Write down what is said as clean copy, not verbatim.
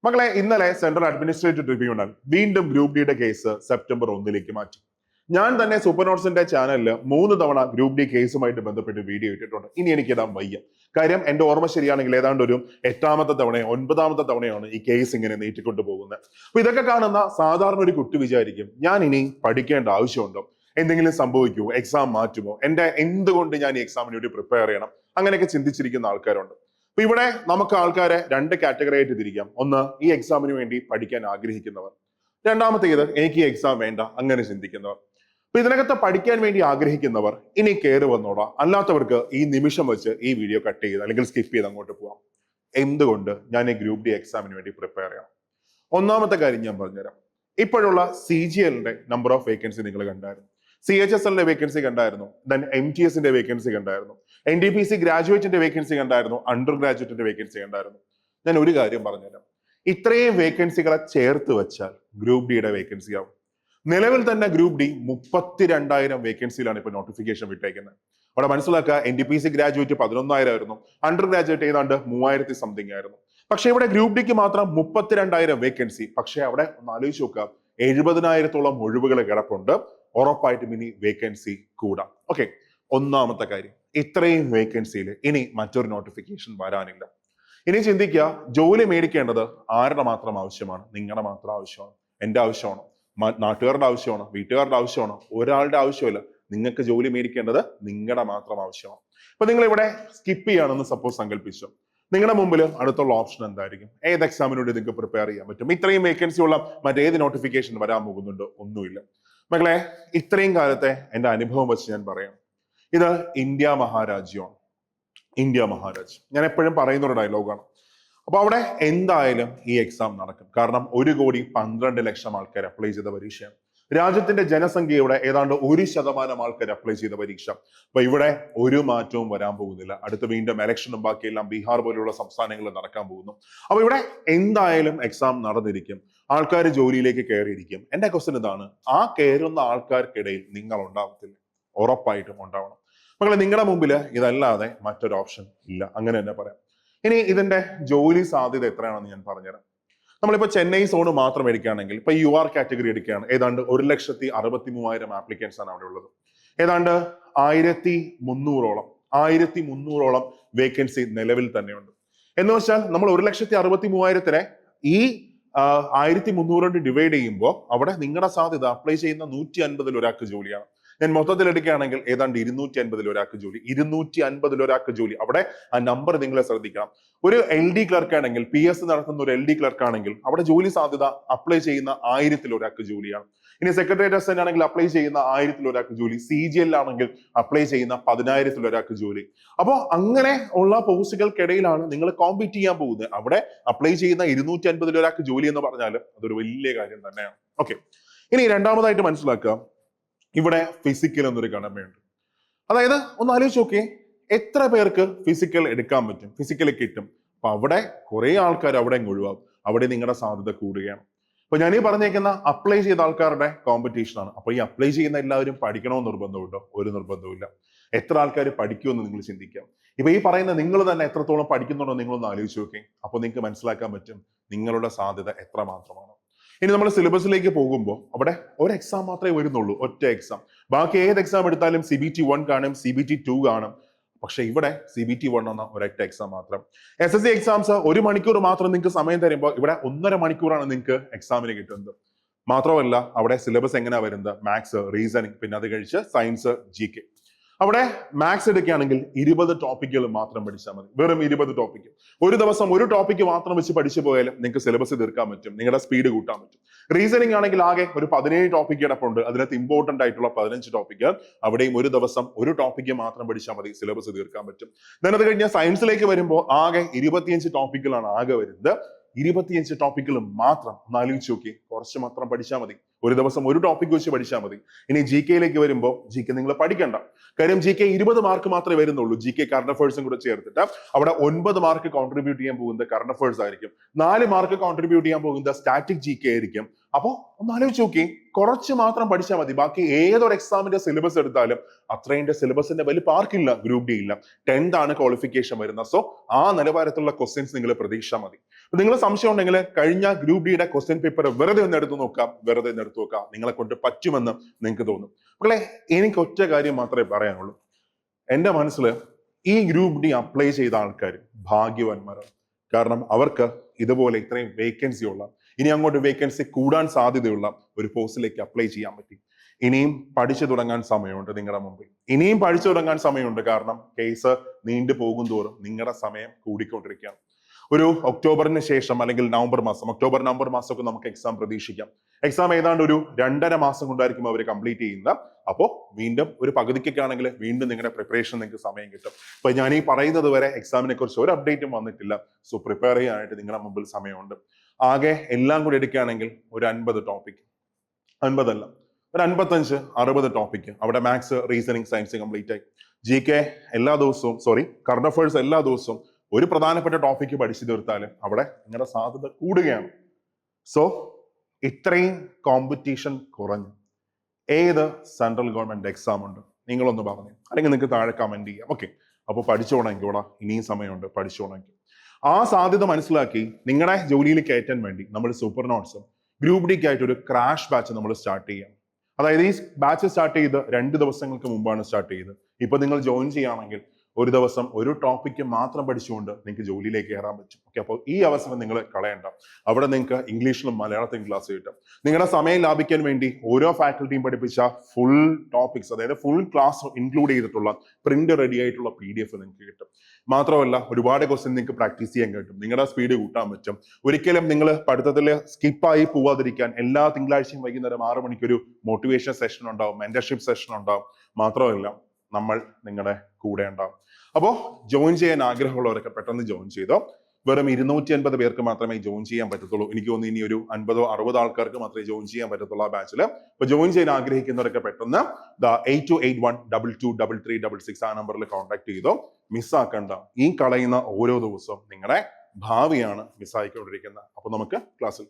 മക്കളെ, ഇന്നലെ central administrative tribunal വീണ്ടും ഗ്രൂപ്പ് ഡിയുടെ കേസ് സെപ്റ്റംബർ 1 മാറ്റി. ഞാൻ തന്നെ സൂപ്പർ നോട്ട്സിന്റെ ചാനലിൽ 3 തവണ ഗ്രൂപ്പ് ഡി കേസുമായിട്ട് ബന്ധപ്പെട്ട് വീഡിയോ ഇട്ടിട്ടുണ്ട്. ഇനി എനിക്ക് ഇടാൻ വയ്യ. കാര്യം എന്റെ ഓർമ്മ ശരിയാണെങ്കിൽ ഏതാണ്ട് ഒരു 8ാമത്തെ തവണയോ 9ാമത്തെ തവണയാണ് ഈ കേസ് ഇങ്ങനെ നീട്ടിക്കൊണ്ടു പോകുന്നത്. അപ്പൊ ഇതൊക്കെ കാണുന്ന സാധാരണ ഒരു കുട്ടി വിചാരിക്കും, ഞാൻ ഇനി പഠിക്കേണ്ട ആവശ്യമുണ്ടോ, എന്തെങ്കിലും സംഭവിക്കുമോ, എക്സാം മാറ്റുമോ, എന്തുകൊണ്ട് ഞാൻ ഈ എക്സാമിന് വേണ്ടി പ്രിപ്പയർ ചെയ്യണം, അങ്ങനെയൊക്കെ ചിന്തിച്ചിരിക്കുന്ന ആൾക്കാരുണ്ട്. അപ്പൊ ഇവിടെ നമുക്ക് ആൾക്കാരെ 2 കാറ്റഗറി ആയിട്ട് തിരിക്കാം. ഒന്ന്, ഈ എക്സാമിന് വേണ്ടി പഠിക്കാൻ ആഗ്രഹിക്കുന്നവർ. രണ്ടാമത്തേത്, എനിക്ക് ഈ എക്സാം വേണ്ട, അങ്ങനെ ചിന്തിക്കുന്നവർ. അപ്പൊ ഇതിനകത്ത് പഠിക്കാൻ വേണ്ടി ആഗ്രഹിക്കുന്നവർ ഇനി കയറി വന്നോളാം. അല്ലാത്തവർക്ക് ഈ നിമിഷം വെച്ച് ഈ വീഡിയോ കട്ട് ചെയ്ത് അല്ലെങ്കിൽ സ്കിപ്പ് ചെയ്ത് അങ്ങോട്ട് പോവാം. എന്തുകൊണ്ട് ഞാൻ ഈ ഗ്രൂപ്പ് ഡി എക്സാമിന് വേണ്ടി പ്രിപ്പയർ ചെയ്യണം? ഒന്നാമത്തെ കാര്യം ഞാൻ പറഞ്ഞുതരാം. ഇപ്പോഴുള്ള CGLന്റെ നമ്പർ ഓഫ് വേക്കൻസി നിങ്ങൾ കണ്ടായിരുന്നു, CHSLന്റെ വേക്കൻസി കണ്ടായിരുന്നു, ദെൻ MTSന്റെ വേക്കൻസി കണ്ടായിരുന്നു, NDPC ഗ്രാജുവേറ്റിന്റെ വേക്കൻസി കണ്ടായിരുന്നു, അണ്ടർ ഗ്രാജുവേറ്റിന്റെ വേക്കൻസി കണ്ടായിരുന്നു. ഞാൻ ഒരു കാര്യം പറഞ്ഞുതരാം. ഇത്രയും വേക്കൻസികളെ ചേർത്ത് വെച്ചാൽ ഗ്രൂപ്പ് ഡിയുടെ വേക്കൻസി ആവും. നിലവിൽ തന്നെ ഗ്രൂപ്പ് ഡി 32,000 വേക്കൻസിയിലാണ് ഇപ്പൊ നോട്ടിഫിക്കേഷൻ വിട്ടേക്കുന്നത്. അവിടെ മനസ്സിലാക്കുക, NDPC ഗ്രാജുവേറ്റ് 11,000 ആയിരുന്നു, അണ്ടർ ഗ്രാജുവേറ്റ് ഏതാണ്ട് 3000 സംതിങ് ആയിരുന്നു. പക്ഷെ ഇവിടെ ഗ്രൂപ്പ് ഡിക്ക് മാത്രം 32,000 വേക്കൻസി. പക്ഷെ അവിടെ ഒന്ന് ആലോചിച്ച് നോക്കുക, 70,000-ഓളം ഒഴിവുകൾ കിടപ്പുണ്ട്. ഉറപ്പായിട്ടും ഇനി വേക്കൻസി കൂടാം. ഓക്കെ, ഒന്നാമത്തെ കാര്യം, ഇത്രയും വേക്കൻസിയിൽ ഇനി മറ്റൊരു നോട്ടിഫിക്കേഷൻ വരാനില്ല. ഇനി ചിന്തിക്കുക, ജോലി മേടിക്കേണ്ടത് ആരുടെ മാത്രം ആവശ്യമാണ്? നിങ്ങളുടെ മാത്രം ആവശ്യമാണ്, എന്റെ ആവശ്യമാണോ, നാട്ടുകാരുടെ ആവശ്യമാണോ, വീട്ടുകാരുടെ ആവശ്യമാണോ? ഒരാളുടെ ആവശ്യമില്ല. നിങ്ങൾക്ക് ജോലി മേടിക്കേണ്ടത് നിങ്ങളുടെ മാത്രം ആവശ്യമാണ്. ഇപ്പൊ നിങ്ങൾ ഇവിടെ സ്കിപ്പ് ചെയ്യാണെന്ന് സപ്പോസ് സങ്കല്പിച്ചു. നിങ്ങളുടെ മുമ്പിൽ അടുത്തുള്ള ഓപ്ഷൻ എന്തായിരിക്കും? ഏത് എക്സാമിന് വേണ്ടി നിങ്ങൾക്ക് പ്രിപ്പയർ ചെയ്യാൻ പറ്റും? ഇത്രയും വേക്കൻസി ഉള്ള മറ്റേത് നോട്ടിഫിക്കേഷൻ വരാൻ പോകുന്നുണ്ടോ? ഒന്നുമില്ല. മക്കളെ, ഇത്രയും കാലത്തെ എന്റെ അനുഭവം വെച്ച് ഞാൻ പറയാം, ഇത് ഇന്ത്യ മഹാരാജ്യമാണ്. ഇന്ത്യ മഹാരാജ്യം ഞാൻ എപ്പോഴും പറയുന്ന ഒരു ഡയലോഗാണ്. അപ്പൊ അവിടെ എന്തായാലും ഈ എക്സാം നടക്കും. കാരണം 1,12,00,000 ആൾക്കാർ അപ്ലൈ ചെയ്ത പരീക്ഷയാണ്. രാജ്യത്തിന്റെ ജനസംഖ്യയുടെ ഏതാണ്ട് 1% ആൾക്കാർ അപ്ലൈ ചെയ്ത പരീക്ഷ. അപ്പൊ ഇവിടെ ഒരു മാറ്റവും വരാൻ പോകുന്നില്ല. അടുത്ത വീണ്ടും ഇലക്ഷനും ബാക്കിയെല്ലാം ബീഹാർ പോലെയുള്ള സംസ്ഥാനങ്ങളിൽ നടക്കാൻ പോകുന്നു. അപ്പൊ ഇവിടെ എന്തായാലും എക്സാം നടന്നിരിക്കും, ആൾക്കാർ ജോലിയിലേക്ക് കയറിയിരിക്കും. എന്റെ ക്വസ്റ്റ്യൻ ഇതാണ്, ആ കയറുന്ന ആൾക്കാർക്കിടയിൽ നിങ്ങൾ ഉണ്ടാവത്തില്ല? ഉറപ്പായിട്ടും ഉണ്ടാവണം. മക്കളെ, നിങ്ങളുടെ മുമ്പിൽ ഇതല്ലാതെ മറ്റൊരു ഓപ്ഷൻ ഇല്ല, അങ്ങനെ തന്നെ പറയാം. ഇനി ഇതിന്റെ ജോലി സാധ്യത എത്രയാണെന്ന് ഞാൻ പറഞ്ഞുതരാം. നമ്മളിപ്പോ ചെന്നൈ സോൺ മാത്രം എടുക്കുകയാണെങ്കിൽ, ഇപ്പൊ UR കാറ്റഗറി എടുക്കുകയാണ്, ഏതാണ്ട് 1,63,000 ആപ്ലിക്കൻസ് ആണ് അവിടെ ഉള്ളത്. ഏതാണ്ട് 1,300ഓളം വേക്കൻസി നിലവിൽ തന്നെയുണ്ട്. എന്ന് വെച്ചാൽ നമ്മൾ 1,63,000 ഈ 1,300 ഡിവൈഡ് ചെയ്യുമ്പോൾ അവിടെ നിങ്ങളുടെ സാധ്യത അപ്ലൈ ചെയ്യുന്ന 150 ഒരാൾക്ക് ജോലിയാണ്. ഞാൻ മൊത്തത്തിൽ എടുക്കുകയാണെങ്കിൽ ഏതാണ്ട് 250 ഒരാൾക്ക് ജോലി. 250 ഒരാൾക്ക് ജോലി. അവിടെ ആ നമ്പർ നിങ്ങൾ ശ്രദ്ധിക്കണം. ഒരു LD ക്ലർക്ക് ആണെങ്കിൽ, PS നടത്തുന്ന ഒരു LD ക്ലർക്ക് ആണെങ്കിൽ അവിടെ ജോലി സാധ്യത അപ്ലൈ ചെയ്യുന്ന 1000 ഒരാൾക്ക് ജോലിയാണ്. ഇനി സെക്രട്ടേറിയറ്റ് അസിസ്റ്റന്റ് ആണെങ്കിൽ അപ്ലൈ ചെയ്യുന്ന 1000 ഒരാൾക്ക് ജോലി. CGL ആണെങ്കിൽ അപ്ലൈ ചെയ്യുന്ന 10,000 ഒരാൾക്ക് ജോലി. അപ്പോൾ അങ്ങനെ ഉള്ള പോസ്റ്റുകൾക്കിടയിലാണ് നിങ്ങൾ കോമ്പീറ്റ് ചെയ്യാൻ പോകുന്നത്. അവിടെ അപ്ലൈ ചെയ്യുന്ന 250 ഒരാൾക്ക് ജോലി എന്ന് പറഞ്ഞാൽ അതൊരു വലിയ കാര്യം തന്നെയാണ്. ഓക്കെ, ഇനി രണ്ടാമതായിട്ട് മനസ്സിലാക്കുക, ഇവിടെ ഫിസിക്കൽ എന്നൊരു ഘടനയുണ്ട്. അതായത് ഒന്ന് ആലോചിച്ച് നോക്കിയേ, എത്ര പേർക്ക് ഫിസിക്കൽ എടുക്കാൻ പറ്റും, ഫിസിക്കൽ കിട്ടും? അപ്പൊ അവിടെ കുറെ ആൾക്കാർ അവിടെ ഒഴിവാകും. അവിടെ നിങ്ങളുടെ സാധ്യത കൂടുകയാണ്. അപ്പൊ ഞാൻ ഈ പറഞ്ഞേക്കുന്ന അപ്ലൈ ചെയ്ത ആൾക്കാരുടെ കോമ്പറ്റീഷൻ ആണ്. അപ്പൊ ഈ അപ്ലൈ ചെയ്യുന്ന എല്ലാവരും പഠിക്കണമെന്ന് നിർബന്ധമുണ്ടോ? ഒരു നിർബന്ധവുമില്ല. എത്ര ആൾക്കാർ പഠിക്കുമെന്ന് നിങ്ങൾ ചിന്തിക്കാം. ഇപ്പൊ ഈ പറയുന്ന നിങ്ങൾ തന്നെ എത്രത്തോളം പഠിക്കുന്നുണ്ടോ നിങ്ങളൊന്ന് ആലോചിച്ച് നോക്കി. അപ്പൊ നിങ്ങൾക്ക് മനസ്സിലാക്കാൻ പറ്റും നിങ്ങളുടെ സാധ്യത എത്ര മാത്രമാണ്. ഇനി നമ്മൾ സിലബസിലേക്ക് പോകുമ്പോൾ അവിടെ ഒരു എക്സാം മാത്രമേ വരുന്നുള്ളൂ, ഒറ്റ എക്സാം. ബാക്കി ഏത് എക്സാം എടുത്താലും CBT 1 കാണും, CBT 2 കാണും. പക്ഷെ ഇവിടെ CBT 1 എന്ന ഒരൊറ്റ എക്സാം മാത്രം. SSC എക്സാംസ് 1 മണിക്കൂർ മാത്രം നിങ്ങൾക്ക് സമയം തരുമ്പോൾ ഇവിടെ 1.5 മണിക്കൂറാണ് നിങ്ങൾക്ക് എക്സാമിന് കിട്ടുന്നത്. മാത്രമല്ല അവിടെ സിലബസ് എങ്ങനെയാ വരുന്നത്? മാത്സ്, റീസണിങ്, പിന്നെ അത് കഴിച്ച് സയൻസ്, GK. അവിടെ മാത്സ് എടുക്കുകയാണെങ്കിൽ 20 ടോപ്പിക്കുകൾ മാത്രം പഠിച്ചാൽ മതി. വെറും 20 ടോപ്പിക്ക്. ഒരു ദിവസം ഒരു ടോപ്പിക്ക് മാത്രം വെച്ച് പഠിച്ചു പോയാലും നിങ്ങൾക്ക് സിലബസ് തീർക്കാൻ പറ്റും, നിങ്ങളുടെ സ്പീഡ് കൂട്ടാൻ പറ്റും. റീസണിങ് ആണെങ്കിൽ ആകെ ഒരു 17 ടോപ്പിക്ക് കിടപ്പുണ്ട്. അതിനകത്ത് ഇമ്പോർട്ടന്റ് ആയിട്ടുള്ള 15 ടോപ്പിക്ക്. അവിടെയും ഒരു ദിവസം ഒരു ടോപ്പിക്ക് മാത്രം പഠിച്ചാൽ മതി, സിലബസ് തീർക്കാൻ പറ്റും. then അത് കഴിഞ്ഞാൽ സയൻസിലേക്ക് വരുമ്പോൾ ആകെ 25 ടോപ്പിക്കുകളാണ് ആകെ വരുന്നത്. 25 ടോപ്പിക്കുകൾ മാത്രം. ഒന്ന് ആലോചിച്ച് നോക്കി, കുറച്ച് മാത്രം പഠിച്ചാൽ മതി. ഒരു ദിവസം ഒരു ടോപ്പിക് വെച്ച് പഠിച്ചാൽ മതി. ഇനി GKയിലേക്ക് വരുമ്പോൾ GK നിങ്ങൾ പഠിക്കണ്ട. കാര്യം GK 20 മാർക്ക് മാത്രമേ വരുന്നുള്ളൂ. GK കറണ്ട് അഫയേഴ്സും കൂടെ ചേർത്തിട്ട് അവിടെ 9 മാർക്ക് കോൺട്രിബ്യൂട്ട് ചെയ്യാൻ പോകുന്നത് കറണ്ട് അഫയേഴ്സ് ആയിരിക്കും. 4 മാർക്ക് കോൺട്രിബ്യൂട്ട് ചെയ്യാൻ പോകുന്നത് സ്റ്റാറ്റിക് GK ആയിരിക്കും. അപ്പോ ഒന്ന് ആലോചിച്ച് നോക്കി, കുറച്ച് മാത്രം പഠിച്ചാൽ മതി. ബാക്കി ഏതൊരു എക്സാമിന്റെ സിലബസ് എടുത്താലും അത്രയും സിലബസിന്റെ വലിയ പാർക്കില്ല, ഗ്രൂപ്പ് ഡി ഇല്ല. 10th ആണ് ക്വാളിഫിക്കേഷൻ വരുന്നത്. സോ ആ നിലവാരത്തിലുള്ള ക്വസ്റ്റ്യൻസ് നിങ്ങൾ പ്രതീക്ഷ മതി. നിങ്ങൾ സംശയം ഉണ്ടെങ്കിൽ കഴിഞ്ഞ ഗ്രൂപ്പ് ഡിയുടെ ക്വസ്റ്റ്യൻ പേപ്പർ വെറുതെ ഒന്ന് എടുത്തു നോക്കാം, നിങ്ങളെ കൊണ്ട് പറ്റുമെന്ന് നിങ്ങൾക്ക് തോന്നും. മക്കളെ, എനിക്ക് ഒറ്റ കാര്യം മാത്രമേ പറയാനുള്ളൂ. എന്റെ മനസ്സിൽ ഈ ഗ്രൂപ്പ് ഡി അപ്ലൈ ചെയ്ത ആൾക്കാർ ഭാഗ്യവാന്മാരാണ്. കാരണം അവർക്ക് ഇതുപോലെ ഇത്രയും വേക്കൻസി ഉള്ള, ഇനി അങ്ങോട്ട് വേക്കൻസി കൂടാൻ സാധ്യതയുള്ള ഒരു പോസ്റ്റിലേക്ക് അപ്ലൈ ചെയ്യാൻ പറ്റി. ഇനിയും പഠിച്ചു തുടങ്ങാൻ സമയമുണ്ട് നിങ്ങളുടെ മുമ്പിൽ. ഇനിയും പഠിച്ചു തുടങ്ങാൻ സമയമുണ്ട്. കാരണം കേസ് നീണ്ടു പോകും തോറും നിങ്ങളുടെ സമയം കൂടിക്കൊണ്ടിരിക്കുകയാണ്. ഒരു ഒക്ടോബറിന് ശേഷം അല്ലെങ്കിൽ ഒക്ടോബർ നവംബർ മാസമൊക്കെ നമുക്ക് എക്സാം പ്രതീക്ഷിക്കാം. എക്സാം ഏതാണ്ട് ഒരു 2.5 മാസം കൊണ്ടായിരിക്കും അവർ കംപ്ലീറ്റ് ചെയ്യുന്നത്. അപ്പോൾ വീണ്ടും ഒരു പകുതിക്കൊക്കെ ആണെങ്കിൽ വീണ്ടും നിങ്ങളുടെ പ്രിപ്പറേഷൻ നിങ്ങൾക്ക് സമയം കിട്ടും. അപ്പൊ ഞാൻ ഈ പറയുന്നത് വരെ എക്സാമിനെ കുറിച്ച് ഒരു അപ്ഡേറ്റും വന്നിട്ടില്ല. സോ പ്രിപ്പയർ ചെയ്യാനായിട്ട് നിങ്ങളുടെ മുമ്പിൽ സമയമുണ്ട്. ആകെ എല്ലാം കൂടി എടുക്കുകയാണെങ്കിൽ ഒരു 50 ടോപ്പിക്, 50 അല്ല, ഒരു 55-60 ടോപ്പിക്. അവിടെ മാത്സ്, റീസണിങ്, സയൻസ് കംപ്ലീറ്റ് ആയി. GK എല്ലാ ദിവസവും, കറണ്ട് അഫയേഴ്സ് എല്ലാ ദിവസവും ഒരു പ്രധാനപ്പെട്ട ടോപ്പിക്ക് പഠിച്ചു തീർത്താലും അവിടെ നിങ്ങളുടെ സാധ്യത കൂടുകയാണ്. സോ ഇത്രയും കോമ്പറ്റീഷൻ കുറഞ്ഞു ഏത് സെൻട്രൽ ഗവൺമെന്റ് എക്സാം ഉണ്ട്? നിങ്ങളൊന്ന് പറഞ്ഞു, അല്ലെങ്കിൽ നിങ്ങൾക്ക് താഴെ കമന്റ് ചെയ്യാം. ഓക്കെ, അപ്പോൾ പഠിച്ചോണമെങ്കിൽ ഇവിടെ ഇനിയും സമയമുണ്ട്. പഠിച്ചോണമെങ്കിൽ ആ സാധ്യത മനസ്സിലാക്കി നിങ്ങളുടെ ജോലിയിൽ കയറ്റാൻ വേണ്ടി നമ്മൾ സൂപ്പർ നോട്ട്സും ഗ്രൂപ്പ് ഡിക്ക് ആയിട്ട് ഒരു ക്രാഷ് ബാച്ച് നമ്മൾ സ്റ്റാർട്ട് ചെയ്യാം. അതായത് ഈ ബാച്ച് സ്റ്റാർട്ട് ചെയ്ത് 2 ദിവസങ്ങൾക്ക് മുമ്പാണ് സ്റ്റാർട്ട് ചെയ്തത്. ഇപ്പൊ നിങ്ങൾ ജോയിൻ ചെയ്യുകയാണെങ്കിൽ ഒരു ദിവസം ഒരു ടോപ്പിക്ക് മാത്രം പഠിച്ചുകൊണ്ട് നിങ്ങൾക്ക് ജോലിയിലേക്ക് കയറാൻ പറ്റും. ഓക്കെ, അപ്പോൾ ഈ അവസരം നിങ്ങൾ കളയണ്ട. അവിടെ നിങ്ങൾക്ക് ഇംഗ്ലീഷിലും മലയാളത്തിലും ക്ലാസ് കിട്ടും. നിങ്ങളുടെ സമയം ലാഭിക്കാൻ വേണ്ടി ഓരോ ഫാക്കൽറ്റിയും പഠിപ്പിച്ച ഫുൾ ടോപ്പിക്സ്, അതായത് ഫുൾ ക്ലാസ് ഇൻക്ലൂഡ് ചെയ്തിട്ടുള്ള പ്രിന്റ് റെഡി ആയിട്ടുള്ള PDF നിങ്ങൾക്ക് കിട്ടും. മാത്രമല്ല ഒരുപാട് ക്വസ്റ്റ്യൻ നിങ്ങൾക്ക് പ്രാക്ടീസ് ചെയ്യാൻ കിട്ടും. നിങ്ങളുടെ സ്പീഡ് കൂട്ടാൻ പറ്റും. ഒരിക്കലും നിങ്ങൾ പഠിത്തത്തിൽ സ്കിപ്പായി പോവാതിരിക്കാൻ എല്ലാ തിങ്കളാഴ്ചയും വൈകുന്നേരം 6 മണിക്കൊരു മോട്ടിവേഷൻ സെഷൻ ഉണ്ടാവും, മെന്റർഷിപ്പ് സെഷൻ ഉണ്ടാവും. മാത്രമല്ല നമ്മൾ നിങ്ങളുടെ കൂടെ ഉണ്ടാവും. അപ്പോൾ ജോയിൻ ചെയ്യാൻ ആഗ്രഹമുള്ളവരൊക്കെ പെട്ടെന്ന് ജോയിൻ ചെയ്തോ. വെറും 250 പേർക്ക് മാത്രമേ ജോയിൻ ചെയ്യാൻ പറ്റത്തുള്ളൂ. എനിക്ക് തോന്നുന്നു ഇനി ഒരു 50-60 ആൾക്കാർക്ക് മാത്രമേ ജോയിൻ ചെയ്യാൻ പറ്റത്തുള്ളൂ ആ ബാച്ചിൽ. അപ്പൊ ജോയിൻ ചെയ്യാൻ ആഗ്രഹിക്കുന്നവരൊക്കെ പെട്ടെന്ന് 8281223366 ആ നമ്പറിൽ കോൺടാക്ട് ചെയ്തോ. മിസ്സാക്കണ്ട. ഈ കളയുന്ന ഓരോ ദിവസവും നിങ്ങളുടെ ഭാവിയാണ് മിസ്സായിക്കൊണ്ടിരിക്കുന്നത്. അപ്പൊ നമുക്ക് ക്ലാസ്സിൽ